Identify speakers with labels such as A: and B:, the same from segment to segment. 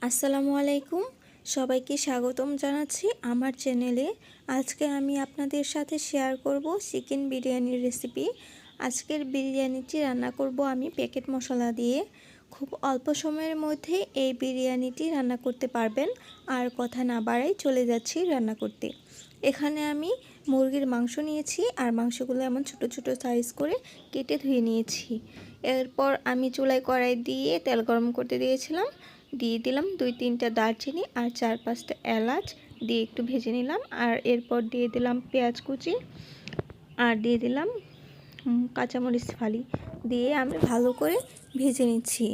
A: আসসালামু আলাইকুম, সবাইকে স্বাগতম জানাচ্ছি আমার চ্যানেলে। আজকে আমি আপনাদের সাথে শেয়ার করব চিকেন বিরিয়ানির রেসিপি। আজকের বিরিয়ানিটি রান্না করব আমি প্যাকেট মশলা দিয়ে। খুব অল্প সময়ের মধ্যে এই বিরিয়ানিটি রান্না করতে পারবেন। আর কথা না বাড়াই চলে যাচ্ছি রান্না করতে। এখানে আমি মুরগির মাংস নিয়েছি, আর মাংসগুলো এমন ছোট ছোট সাইজ করে কেটে ধুয়ে নিয়েছি। এরপর আমি চুলায় কড়াই দিয়ে তেল গরম করতে দিয়েছিলাম। দিয়ে দিলাম 2-3টা দারচিনি আর 4-5টা এলাচ দিয়ে একটু ভেজে নিলাম। আর এরপর দিয়ে দিলাম পেঁয়াজ কুচি আর দিয়ে দিলাম কাঁচামরিচ ফালি দিয়ে আমি ভালো করে ভেজে নিচ্ছি।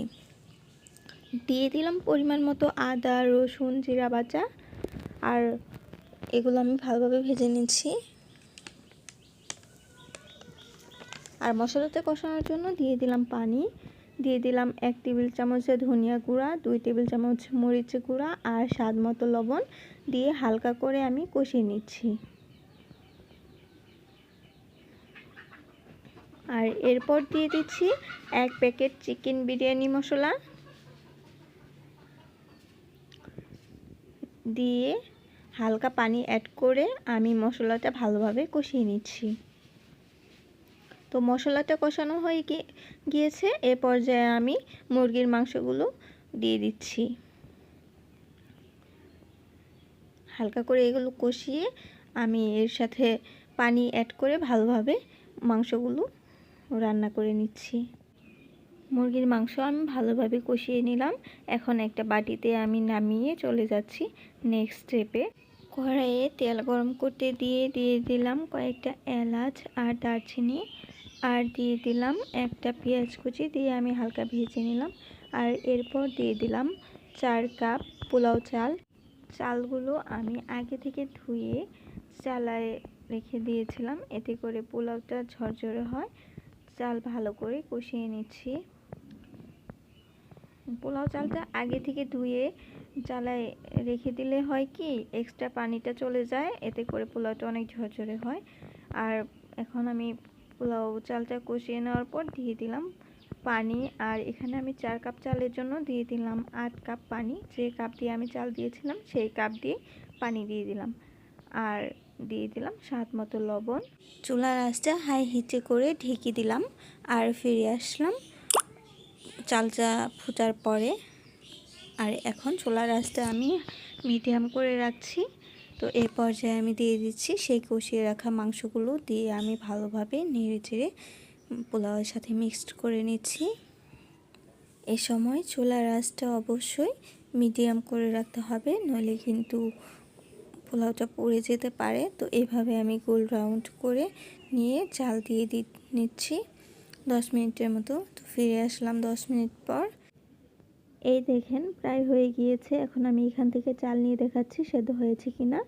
A: দিয়ে দিলাম পরিমাণ মতো আদা, রসুন, জিরা বাটা, আর এগুলো আমি ভালোভাবে ভেজে নিচ্ছি। আর মশলাতে কষানোর জন্য দিয়ে দিলাম পানি, দিয়ে দিলাম 1 টেবিল চামচ ধনিয়া গুঁড়া, 2 টেবিল চামচ মরিচ গুঁড়া আর স্বাদ মতো লবণ দিয়ে হালকা করে আমি কষিয়ে নিচ্ছি। আর এরপর দিয়ে দিচ্ছি 1 প্যাকেট চিকেন বিরিয়ানি মশলা দিয়ে হালকা পানি অ্যাড করে আমি মশলাটা ভালোভাবে কষিয়ে নিচ্ছি। তো মশলাটা কষানো হয়ে গিয়েছে। এ পর্যায়ে আমি মুরগির মাংসগুলো দিয়ে দিচ্ছি। হালকা করে এগুলো কষিয়ে আমি এর সাথে পানি অ্যাড করে ভালোভাবে মাংসগুলো রান্না করে নিচ্ছি। মুরগির মাংস আমি ভালোভাবে কষিয়ে নিলাম। এখন একটা বাটিতে আমি নামিয়ে চলে যাচ্ছি নেক্সট স্টেপে। কড়াইয়ে তেল গরম করতে দিয়ে দিলাম কয়েকটা এলাচ আর দারচিনি, আর দিয়ে দিলাম একটা পেঁয়াজ কুচি দিয়ে আমি হালকা ভেজে নিলাম। আর এরপর দিয়ে দিলাম 4 কাপ পোলাও চাল। চালগুলো আমি আগে থেকে ধুয়ে চালায় রেখে দিয়েছিলাম, এতে করে পোলাওটা ঝরঝরে হয়। চাল ভালো করে কষিয়ে নিচ্ছি। পোলাও চালটা আগে থেকে ধুয়ে চালায় রেখে দিলে হয় কি এক্সট্রা পানিটা চলে যায়, এতে করে পোলাওটা অনেক ঝরঝরে হয়। আর এখন আমি পোলাও চালটা কষিয়ে নেওয়ার পর দিয়ে দিলাম পানি। আর এখানে আমি 4 কাপ চালের জন্য দিয়ে দিলাম 8 কাপ পানি। যে কাপ দিয়ে আমি চাল দিয়েছিলাম সেই কাপ দিয়ে পানি দিয়ে দিলাম। আর দিয়ে দিলাম স্বাদ মতো লবণ। চুলার আঁচটা হাই হিটে করে ঢেকে দিলাম। আর ফিরে আসলাম চালটা ফুটার পরে। আর এখন চুলার আঁচটা আমি মিডিয়াম করে রাখছি। তো এই পর্যায়ে আমি দিয়ে দিচ্ছি সেই কষিয়ে রাখা মাংসগুলো দিয়ে আমি ভালোভাবে নেড়ে চেড়ে পোলাওয়ের সাথে মিক্সড করে নিচ্ছি। এ সময় চুলার আঁচটা অবশ্যই মিডিয়াম করে রাখতে হবে, নইলে কিন্তু পোলাওটা পুড়ে যেতে পারে। তো এইভাবে আমি গোল রাউন্ড করে নিয়ে চাল দিয়ে নিচ্ছি 10 মিনিটের মতো। তো ফিরে আসলাম 10 মিনিট পর। এই দেখেন প্রায় হয়ে গিয়েছে। এখন আমি এখান থেকে চাল নিয়ে দেখাচ্ছি সেদ্ধ হয়েছে কিনা।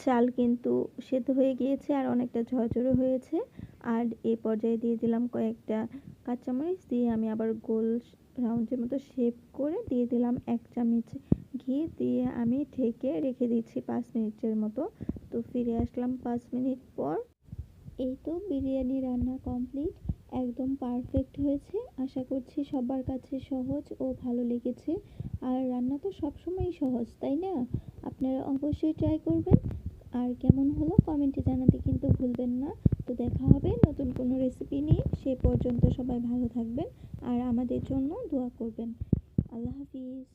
A: চাল কিন্তু সেদ্ধ হয়ে গিয়েছে আর অনেকটা ঝরঝরে হয়েছে। আর এই পর্যায়ে দিয়ে দিলাম কয়েকটা কাঁচামরিচ দিয়ে আমি আবার গোল রাউন্ডের মতো শেপ করে দিয়ে দিলাম 1 চামচ ঘি দিয়ে আমি ঢেকে রেখে দিচ্ছি 5 মিনিটের মতো। তো ফিরে আসলাম 5 মিনিট পর। এই তো বিরিয়ানি রান্না কমপ্লিট, একদম পারফেক্ট হয়েছে। আশা করছি সবার কাছে সহজ ও ভালো লেগেছে। আর রান্না তো সবসময়ই সহজ, তাই না? আপনারা অবশ্যই ট্রাই করবেন। আর কেমন হলো কমেন্টে জানাতে কিন্তু ভুলবেন না। তো দেখা হবে নতুন কোনো রেসিপি নিয়ে। সে পর্যন্ত সবাই ভালো থাকবেন আর আমাদের জন্য দোয়া করবেন। আল্লাহ হাফিজ।